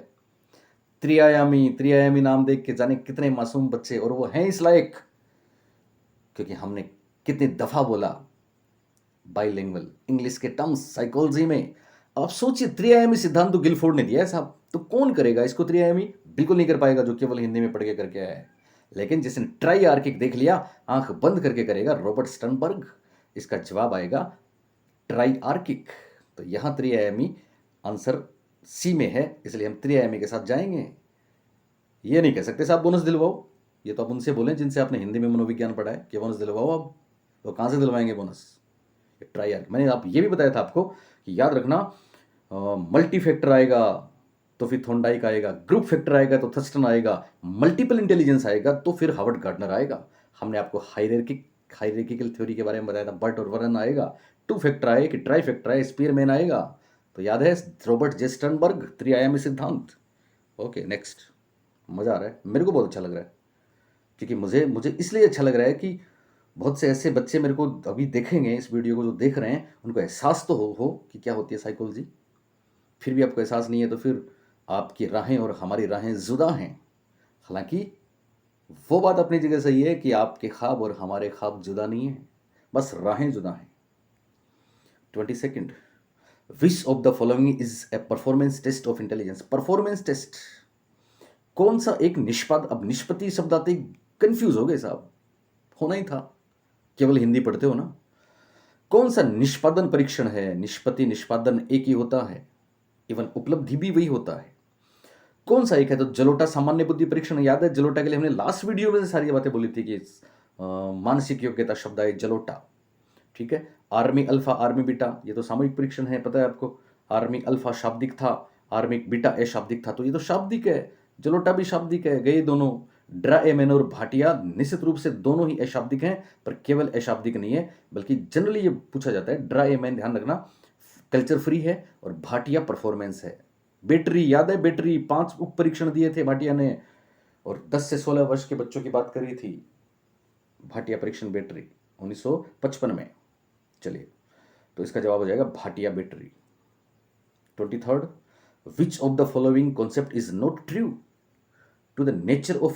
त्रिआयामी, त्रिआयामी नाम देख के जाने कितने मासूम बच्चे, और वो हैं इस लायक क्योंकि हमने कितनी दफा बोला बाइलिंगुअल इंग्लिश के टर्म्स साइकोलॉजी में। अब आप सोचिए, त्रिआयामी सिद्धांत तो गिलफोर्ड ने दिया है साहब, तो कौन करेगा इसको त्रिआयामी? बिल्कुल नहीं कर पाएगा जो केवल हिंदी में पढ़ के करके आया है। लेकिन जिसने ट्राई आर्किक देख लिया, आंख बंद करके करेगा, रॉबर्ट स्टर्नबर्ग। इसका जवाब आएगा ट्राई आर्किक। तो यहां त्रिआयामी आंसर सी में है, इसलिए हम त्रिआयामी के साथ जाएंगे। ये नहीं कह सकते साहब बोनस दिलवाओ, ये तो आप उनसे बोलें जिनसे आपने हिंदी में मनोविज्ञान पढ़ा है कि बोनस दिलवाओ। अब तो कहाँ से दिलवाएंगे बोनस? Try archaic. मैंने आप ये भी बताया था आपको कि याद रखना, मल्टी फैक्टर आएगा तो फिर थॉर्नडाइक आएगा, ग्रुप फैक्टर आएगा तो थर्स्टन आएगा, मल्टीपल इंटेलिजेंस आएगा तो फिर हार्वर्ड गार्डनर आएगा। हमने आपको हायरार्किकल थ्योरी के बारे में बताया था, बर्ट और वरन आएगा। टू फैक्टर आए कि ट्राई फैक्टर आए, स्पीयरमैन आएगा। तो याद है रॉबर्ट जे स्टर्नबर्ग, त्रिआयामी सिद्धांत। ओके नेक्स्ट, मज़ा आ रहा है, मेरे को बहुत अच्छा लग रहा है, क्योंकि मुझे मुझे इसलिए अच्छा लग रहा है कि बहुत से ऐसे बच्चे मेरे को अभी देखेंगे, इस वीडियो को जो देख रहे हैं, उनको एहसास तो हो कि क्या होती है साइकोलॉजी। फिर भी आपको एहसास नहीं है तो फिर आपकी राहें और हमारी राहें जुदा हैं। हालांकि वो बात अपनी जगह सही है कि आपके ख्वाब और हमारे ख्वाब जुदा नहीं हैं, बस राहें जुदा हैं। 22nd, which of the following is a performance test of intelligence? Performance test कौन सा एक निष्पाद, अब निष्पत्ति शब्द आते ही कंफ्यूज हो गए साहब, होना ही था, केवल हिंदी पढ़ते हो ना। कौन सा निष्पादन परीक्षण है? निष्पत्ति निष्पादन एक ही होता है, इवन उपलब्धि भी वही होता है। कौन सा एक है? तो जलोटा सामान्य बुद्धि परीक्षण। याद है जलोटा के लिए हमने लास्ट वीडियो में सारी बातें बोली थी कि मानसिक योग्यता शब्द है जलोटा, ठीक है। आर्मी अल्फा आर्मी बीटा, ये तो सामूहिक परीक्षण है, पता है आपको। आर्मी अल्फा शाब्दिक था, आर्मिक बीटा अशाब्दिक था, तो ये तो शाब्दिक है। जलोटा भी शाब्दिक है, गए दोनों। ड्राएमैन और भाटिया निश्चित रूप से दोनों ही अशाब्दिक हैं, पर केवल अशाब्दिक नहीं है, बल्कि जनरली ये पूछा जाता है। ड्राएमैन ध्यान रखना कल्चर फ्री है, और भाटिया परफॉर्मेंस है। बैटरी याद है, बैटरी 5 उप परीक्षण दिए थे भाटिया ने, और 10 से 16 वर्ष के बच्चों की बात करी थी। भाटिया परीक्षण बैटरी 1955 में। चलिए, तो इसका जवाब हो जाएगा Bhatia battery. 23rd, which of the following concept is not true to the nature of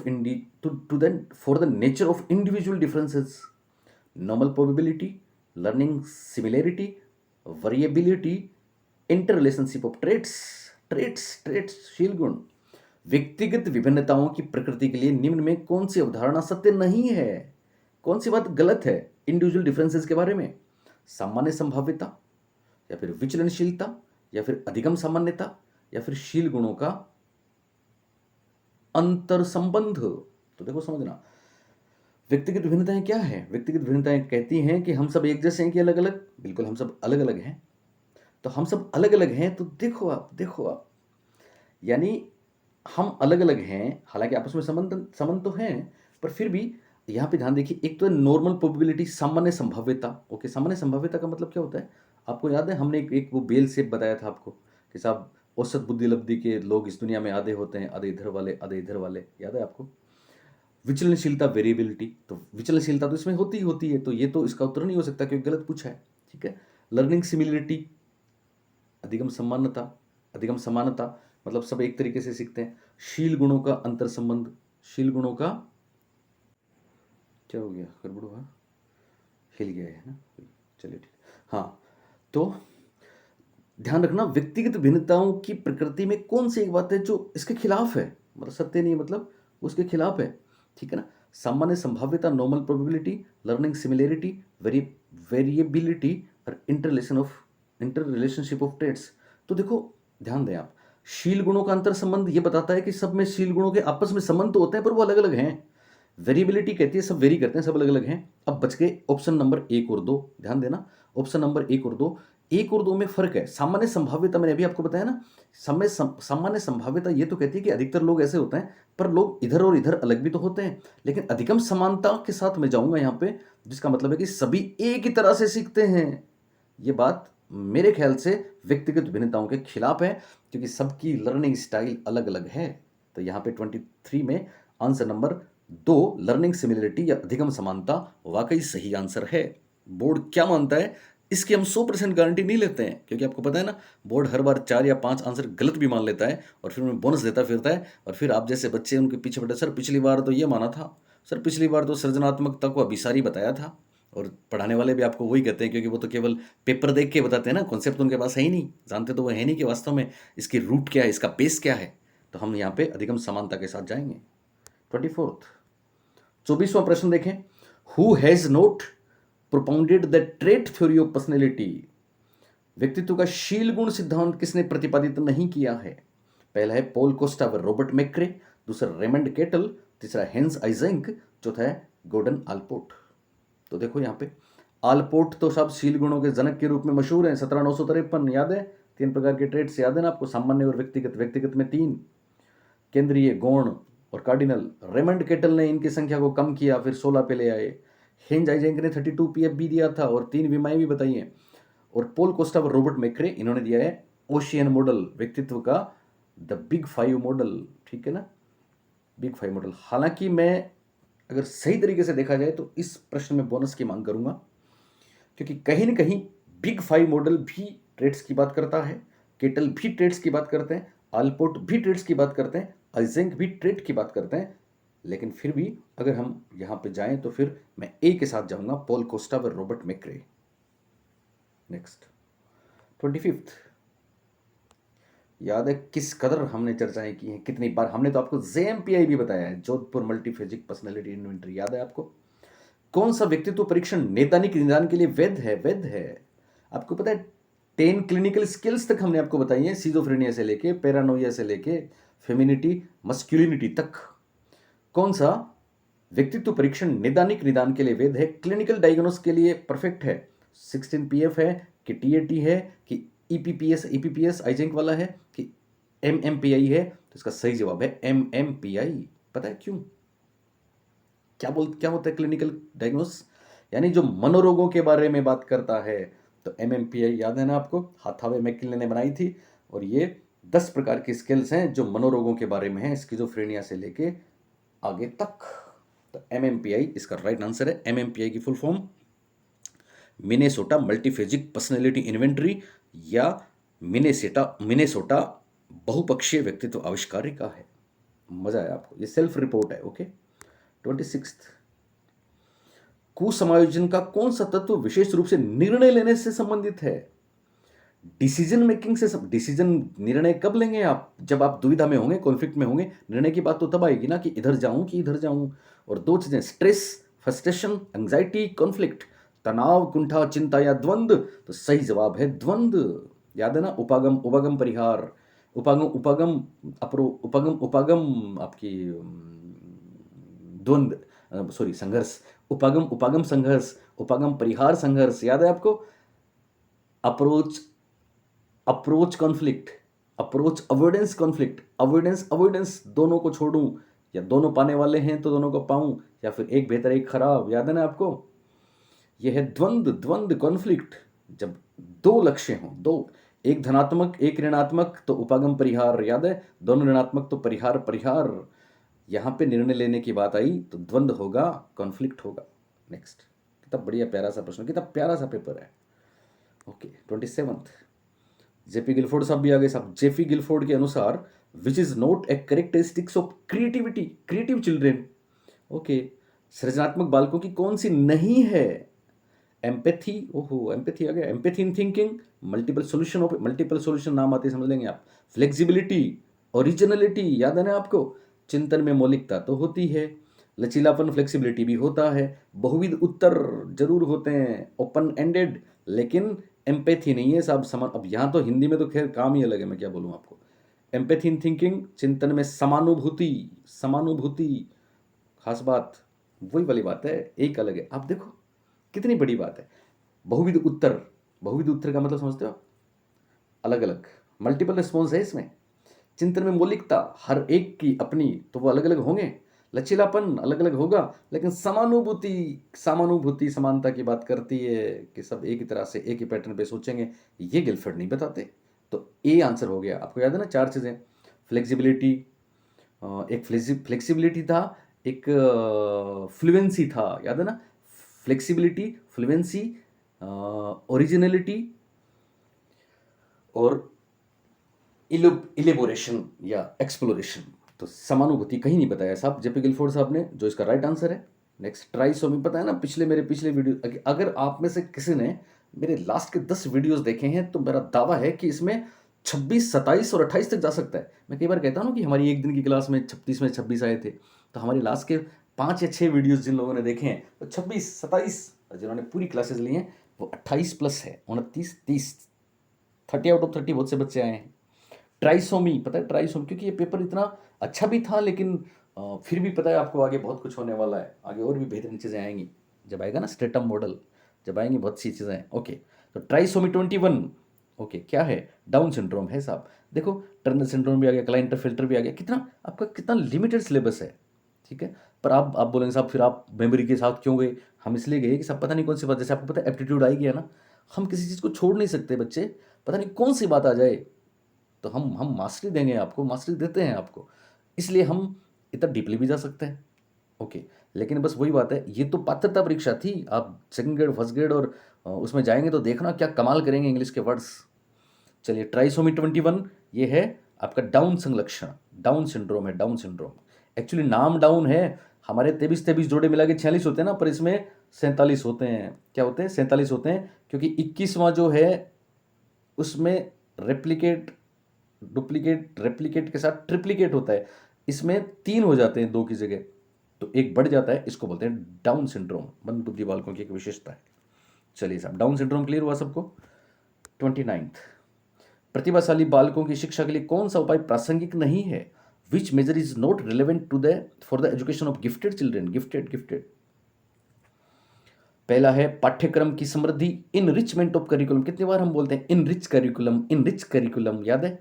for the nature of individual differences? Normal probability, learning similarity, variability, interrelationship of traits, शील गुण। व्यक्तिगत विभिन्नताओं की प्रकृति के लिए निम्न में कौन सी अवधारणा सत्य नहीं है? कौन सी बात गलत है इंडिविजुअल डिफरेंसेस के बारे में? सामान्य संभाव्यता, या फिर विचलनशीलता, या फिर अधिगम सामान्यता, या फिर शील गुणों का अंतर संबंध। तो देखो समझना, व्यक्तिगत विभिन्नताएं क्या है? व्यक्तिगत विभिन्नताएं कहती हैं कि हम सब एक जैसे हैं कि अलग अलग? बिल्कुल, हम सब अलग अलग हैं। तो हम सब अलग अलग हैं, तो देखो आप, यानी हम अलग अलग हैं, हालांकि आपस में संबंध तो हैं, पर फिर भी यहाँ पे ध्यान देखिए, एक तो नॉर्मल प्रोबेबिलिटी, सामान्य संभाव्यता। ओके, सामान्य संभाव्यता का मतलब क्या होता है? आपको याद है हमने एक वो बेल शेप बताया था आपको कि साहब औसत बुद्धि लब्धि के लोग इस दुनिया में आधे होते हैं, आधे इधर वाले, आधे इधर वाले, याद है आपको? विचलनशीलता, वेरिएबिलिटी, तो विचलनशीलता तो इसमें होती ही होती है, तो ये तो इसका उत्तर नहीं हो सकता क्योंकि गलत पूछा है, ठीक है। लर्निंग सिमिलरिटी, अधिगम समानता, मतलब सब एक तरीके से सीखते हैं। शील गुणों का अंतर संबंध, शील गुणों का क्या हो गया, गड़बड़ हुआ, हिल गया है ना, चलिए ठीक। हाँ, तो ध्यान रखना, व्यक्तिगत भिन्नताओं की प्रकृति में कौन सी एक बात है जो इसके खिलाफ है, मतलब सत्य नहीं, मतलब उसके खिलाफ है, ठीक है ना। सामान्य संभाव्यता, normal probability, learning similarity, variability, और इंटर रिलेशनशिप ऑफ ट्रेड्स। तो देखो ध्यान दें आप, शील गुणों का अंतर संबंध ये बताता है कि सब में शील गुणों के आपस में संबंध तो होते हैं, पर वो अलग अलग हैं। वेरिएबिलिटी कहती है सब वेरी करते हैं, सब अलग अलग हैं। अब बच गए ऑप्शन नंबर 1 और 2, ध्यान देना, ऑप्शन नंबर 1 और 2। 1 और 2 में फ़र्क है। सामान्य संभाव्यता मैंने अभी आपको बताया ना, सामान्य संभाव्यता ये तो कहती है कि अधिकतर लोग ऐसे होते हैं, पर लोग इधर और इधर अलग भी तो होते हैं। लेकिन अधिकतम समानता के साथ मैं जाऊँगा यहाँ पे, जिसका मतलब है कि सभी एक ही तरह से सीखते हैं। ये बात मेरे ख्याल से व्यक्तिगत भिन्नताओं के खिलाफ है, क्योंकि सबकी लर्निंग स्टाइल अलग-अलग है। तो यहाँ पे 23 में आंसर नंबर 2 लर्निंग सिमिलरिटी या अधिगम समानता वाक़ई सही आंसर है। बोर्ड क्या मानता है, इसकी हम 100% गारंटी नहीं लेते हैं, क्योंकि आपको पता है ना, बोर्ड हर बार 4 या 5 आंसर गलत भी मान लेता है और फिर उन्हें बोनस देता फिरता है, और फिर आप जैसे बच्चे उनके पीछे पड़े, सर पिछली बार तो ये माना था, सर पिछली बार तो सृजनात्मकता को अभिसारी बताया था। और पढ़ाने वाले भी आपको वही कहते हैं, क्योंकि वो तो केवल पेपर देख के बताते हैं ना, कॉन्सेप्ट तो उनके पास है ही नहीं, जानते तो वो है नहीं कि वास्तव में इसकी रूट क्या है, इसका बेस क्या है। तो हम यहाँ पे अधिगम समानता के साथ जाएंगे। 24th 24वां प्रश्न देखें। Who has not propounded the trait theory of personality. व्यक्तित्व का शील गुण सिद्धांत किसने प्रतिपादित नहीं किया है? पहला है पॉल कोस्टा व रॉबर्ट मैक्रे, दूसरा रेमंड केटल, तीसरा हेंस आइजेंक, चौथा है गॉर्डन आलपोर्ट। तो देखो यहाँ पे आलपोर्ट तो सब शील गुणों के जनक के रूप में मशहूर हैं। 17,953 याद है? 3 प्रकार के ट्रेट्स याद है ना आपको, सामान्य और व्यक्तिगत। व्यक्तिगत में 3, केंद्रीय, गौण और कार्डिनल। रेमंड केटल ने इनकी संख्या को कम किया, फिर 16 पे ले आए। हेंज आइजेंक ने 32 पीएफ भी दिया था और 3 विमाएं भी बताई हैं। और पोल कोस्टा और रॉबर्ट मैक्रे इन्होंने दिया है ओशियन मॉडल, व्यक्तित्व का द बिग 5 मॉडल। ठीक है ना, बिग 5 मॉडल। हालांकि मैं अगर सही तरीके से देखा जाए तो इस प्रश्न में बोनस की मांग करूंगा, क्योंकि कहीं ना कहीं बिग 5 मॉडल भी ट्रेड्स की बात करता है, केटल भी ट्रेड्स की बात करते हैं, आलपोर्ट भी ट्रेड्स की बात करते हैं, आइजेंक भी ट्रेड की बात करते हैं। लेकिन फिर भी अगर हम यहाँ पे जाएं तो फिर मैं ए के साथ जाऊंगा, पॉल कोस्टा व रॉबर्ट मैक्रे। Next 25th। याद है किस कदर हमने चर्चाएं की हैं, कितनी बार हमने तो आपको जेएमपीआई भी बताया है, जोधपुर मल्टीफेजिक पर्सनालिटी इन्वेंटरी। याद है आपको? कौन सा व्यक्तित्व परीक्षण नैदानिक निदान के लिए वैध है? वैध है। आपको पता है 10 क्लिनिकल स्किल्स तक हमने आपको बताई हैं, सिजोफ्रेनिया से लेके पैरानोइया से लेके फेमिनिटी मस्कुलिनिटी तक। कौन सा व्यक्तित्व परीक्षण नैदानिक निदान के लिए वैध है, क्लिनिकल डायग्नोस के लिए परफेक्ट है? 16 पीएफ है कि टीएटी है कि ईपीपीएस आइजेंक वाला है कि एमएमपीआई है? तो इसका सही जवाब है एमएमपीआई। पता है क्यों? क्या होता है क्लिनिकल डायग्नोस? यानी जो मनोरोगों के बारे में बात करता है। तो एमएमपीआई याद है ना आपको, हाथावे मैकिले ने बनाई थी। और ये 10 प्रकार की स्किल्स हैं जो मनोरोगों के बारे में हैं, स्किजोफ्रेनिया से लेके आगे तक। तो एमएमपीआई इसका राइट आंसर है। एमएमपीआई की full form Minnesota multiphasic personality inventory या मिनेसोटा बहुपक्षीय व्यक्तित्व आविष्कारिका है। मजा आया आपको? ये सेल्फ रिपोर्ट है। ओके। 26th। कुसमायोजन का कौन सा तत्व विशेष रूप से निर्णय लेने से संबंधित है? डिसीजन मेकिंग से डिसीजन निर्णय कब लेंगे आप? जब आप दुविधा में होंगे, कॉन्फ्लिक्ट में होंगे। निर्णय की बात तो तब आएगी ना कि इधर जाऊं कि इधर जाऊं। और 2 चीजें, स्ट्रेस, फ्रस्ट्रेशन, एंजाइटी, कॉन्फ्लिक्ट, तनाव, कुंठा, चिंता या द्वंद्व। तो सही जवाब है द्वंद्व। याद है ना, उपागम उपागम परिहार, उपागम उपागम उपागम उपागम आपकी द्वंद्व, सॉरी संघर्ष, उपागम उपागम संघर्ष, उपागम परिहार संघर्ष। याद है आपको? Approach approach conflict, approach avoidance conflict, avoidance avoidance, दोनों को छोड़ूं या दोनों पाने वाले हैं तो दोनों को पाऊं, या फिर एक बेहतर एक खराब। याद है ना आपको? यह है द्वंद्व, द्वंद्व कॉन्फ्लिक्ट। जब 2 लक्ष्य हों, 2, एक धनात्मक एक ऋणात्मक तो उपागम परिहार। याद है? दोनों ऋणात्मक तो परिहार परिहार। यहां पे निर्णय लेने की बात आई तो द्वंद्व होगा, कॉन्फ्लिक्ट होगा। नेक्स्ट। कितना बढ़िया प्यारा सा प्रश्न, कितना प्यारा सा पेपर है। ओके। 27th। जेपी गिलफोर्ड साहब भी आ गए साहब। जेपी गिलफोर्ड के अनुसार which is not A characteristics of creativity, creative children. Okay. सृजनात्मक बालकों की कौन सी नहीं है? एम्पैथी, ओहो एम्पैथी आ गया। Empathy in thinking, multiple solution नाम आते समझ लेंगे आप। फ्लेक्सिबिलिटी, ओरिजिनलिटी, याद है ना आपको? चिंतन में मौलिकता तो होती है, लचीलापन फ्लेक्सिबिलिटी भी होता है, बहुविध उत्तर जरूर होते हैं, ओपन एंडेड, लेकिन एम्पैथी नहीं है साहब। समान, अब यहाँ तो हिंदी में तो खैर काम ही अलग है, मैं क्या बोलूँ आपको। एम्पैथी इन थिंकिंग, चिंतन में समानुभूति, समानुभूति खास बात, वही वाली बात है, एक अलग है। आप देखो कितनी बड़ी बात है। बहुविध उत्तर, बहुविध उत्तर का मतलब समझते हो? अलग अलग, मल्टीपल रिस्पॉन्स है इसमें। चिंतन में मौलिकता, हर एक की अपनी, तो वो अलग अलग होंगे। लचीलापन अलग अलग होगा, लेकिन समानुभूति, समानुभूति समानता की बात करती है कि सब एक ही तरह से एक ही पैटर्न पे सोचेंगे, ये गिलफर्ड नहीं बताते। तो ए आंसर हो गया। आपको याद है ना 4 चीज़ें? फ्लेक्सिबिलिटी, एक फ्लेक्सिबिलिटी था, एक फ्लुएंसी था, याद है ना? फ्लेक्सिबिलिटी, फ्लुएंसी, ओरिजिनलिटी और इलेबोरेशन या एक्सप्लोरेशन। तो समानुभूति कहीं नहीं बताया साहब जेपी गिलफोर्ड साहब ने, जो इसका राइट आंसर है। नेक्स्ट, ट्राइसोमी, पता है ना, मेरे पिछले वीडियो, अगर आप में से किसी ने मेरे लास्ट के 10 वीडियोस देखे हैं तो मेरा दावा है कि इसमें 26, 27 और 28 तक जा सकता है। मैं कई बार कहता हूँ कि हमारी एक दिन की क्लास में 36 में 26 आए थे, तो हमारे लास्ट के 5 या 6 वीडियोस जिन लोगों ने देखे हैं तो 26, 27, जिन्होंने पूरी क्लासेस ली हैं वो 28 प्लस है, 29, 30, 30 आउट ऑफ 30 बहुत से बच्चे आए हैं। ट्राइसोमी, पता है ट्राइसोमी, क्योंकि ये पेपर इतना अच्छा भी था, लेकिन फिर भी पता है आपको आगे बहुत कुछ होने वाला है, आगे और भी बेहतरीन चीज़ें आएंगी जब आएगा ना स्टेटम मॉडल, जब आएंगी बहुत सी चीज़ें। ओके, तो ट्राइसोमी 21, ओके क्या है? डाउन सिंड्रोम है साहब। देखो, टर्नर सिंड्रोम भी आ गया, क्लाइंटर फिल्टर भी आ गया, कितना आपका कितना लिमिटेड सिलेबस है, ठीक है। पर आप बोलेंगे साहब फिर आप मेमोरी के साथ क्यों गए? हम इसलिए गए कि सब पता नहीं कौन सी बात, जैसे आपको पता है एप्टीट्यूड आई गया ना, हम किसी चीज़ को छोड़ नहीं सकते बच्चे, पता नहीं कौन सी बात आ जाए तो हम मास्टरी देंगे आपको, मास्टरी देते हैं आपको, इसलिए हम इतना डीपली भी जा सकते हैं। ओके, लेकिन बस वही बात है, ये तो पात्रता परीक्षा थी, आप सेकंड ग्रेड, फर्स्ट ग्रेड और उसमें जाएंगे तो देखना क्या कमाल करेंगे इंग्लिश के वर्ड्स। चलिए, ट्राइसोमी 21 ये है आपका डाउन संलक्षण, डाउन सिंड्रोम है, डाउन सिंड्रोम। एक्चुअली नाम डाउन है, हमारे 23 जोड़े मिला के 46 होते हैं ना, पर इसमें 47 होते हैं। क्या होते हैं? 47 होते हैं, क्योंकि 21वां जो है उसमें रेप्लिकेट, डुप्लीकेट, रेप्लिकेट के साथ ट्रिप्लीकेट होता है, इसमें 3 हो जाते हैं 2 की जगह, तो एक बढ़ जाता है, इसको बोलते हैं डाउन सिंड्रोम, मंद बुद्धि बालकों की एक विशेषता है। चलिए साहब, डाउन सिंड्रोम क्लियर हुआ सबको? 29th, प्रतिभाशाली बालकों की शिक्षा के लिए कौन सा उपाय प्रासंगिक नहीं है? Which measure is not relevant to the for the education of gifted children? Gifted, पहला है पाठ्यक्रम की समृद्धि, इनरिचमेंट ऑफ करिकुलम, कितनी बार हम बोलते हैं इनरिच करिकुलम, इनरिच करिकुलम, याद है?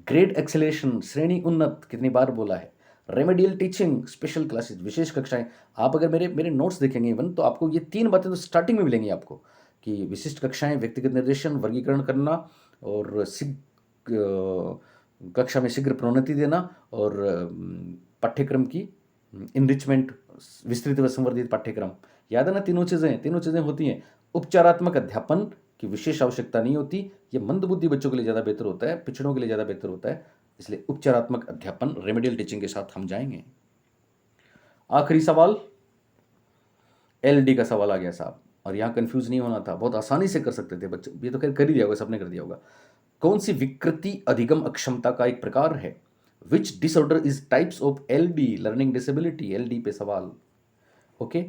ग्रेड एक्सेलेशन, श्रेणी उन्नत, कितनी बार बोला है? रेमेडियल टीचिंग, स्पेशल क्लासेस, विशेष कक्षाएं। आप अगर मेरे मेरे नोट्स देखेंगे इवन, तो आपको ये 3 बातें तो स्टार्टिंग में मिलेंगी आपको, कि विशिष्ट कक्षाएं, व्यक्तिगत निर्देशन, वर्गीकरण करना और कक्षा में शीघ्र प्रोन्नति देना, और पाठ्यक्रम की इनरिचमेंट, विस्तृत व संवर्धित पाठ्यक्रम। याद है ना? तीनों चीज़ें होती हैं। उपचारात्मक अध्यापन की विशेष आवश्यकता नहीं होती, ये मंदबुद्धि बच्चों के लिए ज़्यादा बेहतर होता है, पिछड़ों के लिए ज़्यादा बेहतर होता है, इसलिए उपचारात्मक अध्यापन, रेमेडियल टीचिंग के साथ हम जाएंगे। आखिरी सवाल, एलडी का सवाल आ गया साहब, और यहाँ कंफ्यूज नहीं होना था, बहुत आसानी से कर सकते थे बच्चे, ये तो खैर कर ही दिया होगा, सबने कर दिया होगा। कौन सी विकृति अधिगम अक्षमता का एक प्रकार है? Which disorder is types of LD, learning disability, LD पे सवाल। ओके,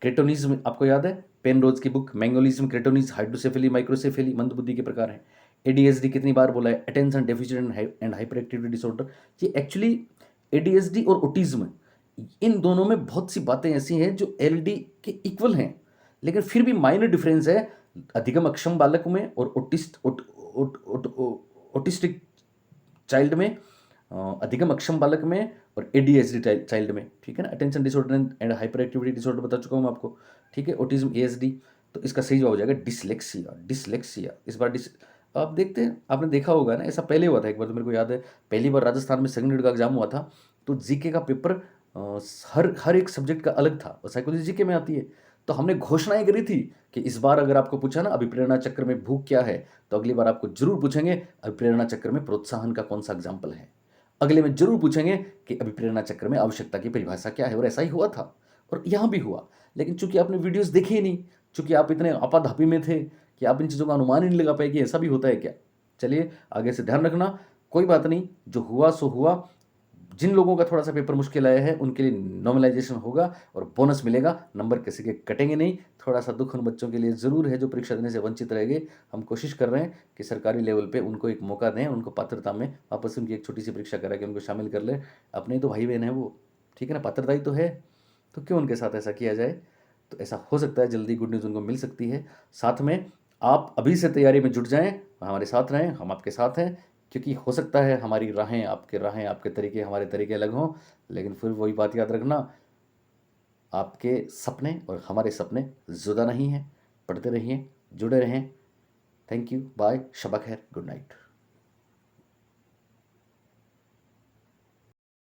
क्रेटोनिज्म आपको याद है, पेनरोज की बुक, मैंगोलिज्म, क्रेटोनिज, हाइड्रोसेफेली, माइक्रोसेफेली, मंदबुद्धि के प्रकार हैं। एडीएसडी कितनी बार बोला है? Attention deficit and hyper activity disorder. ये एक्चुअली एडीएसडी और ऑटिज्म, इन दोनों में बहुत सी बातें ऐसी हैं जो एलडी के इक्वल हैं, लेकिन फिर भी माइनर डिफरेंस है अधिगम अक्षम बालक में और ऑटिस्टिक चाइल्ड में, अधिगम अक्षम बालक में और एडीएसडी चाइल्ड में, ठीक है ना। Attention disorder and hyper activity disorder बता चुका हूँ आपको, ठीक है। ऑटिज्म, एएसडी, तो इसका सही जवाब हो जाएगा डिसलेक्सिया, डिसलेक्सिया। इस बार आप देखते हैं, आपने देखा होगा ना, ऐसा पहले हुआ था एक बार, तो मेरे को याद है, पहली बार राजस्थान में सेकंड ग्रेड का एग्जाम हुआ था, तो जीके का पेपर हर एक सब्जेक्ट का अलग था, और साइकोलॉजी जीके में आती है, तो हमने घोषणाएं करी थी कि इस बार अगर आपको पूछा ना अभिप्रेरणा चक्र में भूख क्या है, तो अगली बार आपको जरूर पूछेंगे अभिप्रेरणा चक्र में प्रोत्साहन का कौन सा एग्जाम्पल है। अगले में जरूर पूछेंगे कि अभिप्रेरणा चक्र में आवश्यकता की परिभाषा क्या है, और ऐसा ही हुआ था, और यहाँ भी हुआ। लेकिन चूंकि आपने वीडियोस देखे ही नहीं, चूंकि आप इतने आपाधापी में थे कि आप इन चीज़ों का अनुमान ही नहीं लगा पाए कि ऐसा भी होता है क्या। चलिए, आगे से ध्यान रखना, कोई बात नहीं, जो हुआ सो हुआ। जिन लोगों का थोड़ा सा पेपर मुश्किल आया है उनके लिए नॉर्मलाइजेशन होगा और बोनस मिलेगा, नंबर किसी के कटेंगे नहीं। थोड़ा सा दुख उन बच्चों के लिए ज़रूर है जो परीक्षा देने से वंचित रहेंगे। हम कोशिश कर रहे हैं कि सरकारी लेवल पे उनको एक मौका दें, उनको पात्रता में वापस उनकी एक छोटी सी परीक्षा करा के उनको शामिल कर लें। अपने तो भाई बहन है वो, ठीक है ना, पात्रता ही तो है, तो क्यों उनके साथ ऐसा किया जाए। तो ऐसा हो सकता है जल्दी गुड न्यूज़ उनको मिल सकती है। साथ में आप अभी से तैयारी में जुट जाएँ, हमारे साथ रहें, हम आपके साथ हैं, क्योंकि हो सकता है हमारी राहें, आपके तरीके, हमारे तरीके अलग हों, लेकिन फिर वही बात याद रखना, आपके सपने और हमारे सपने जुदा नहीं हैं। पढ़ते रहिए, जुड़े रहें। थैंक यू, बाय, शब ख़ैर, गुड नाइट।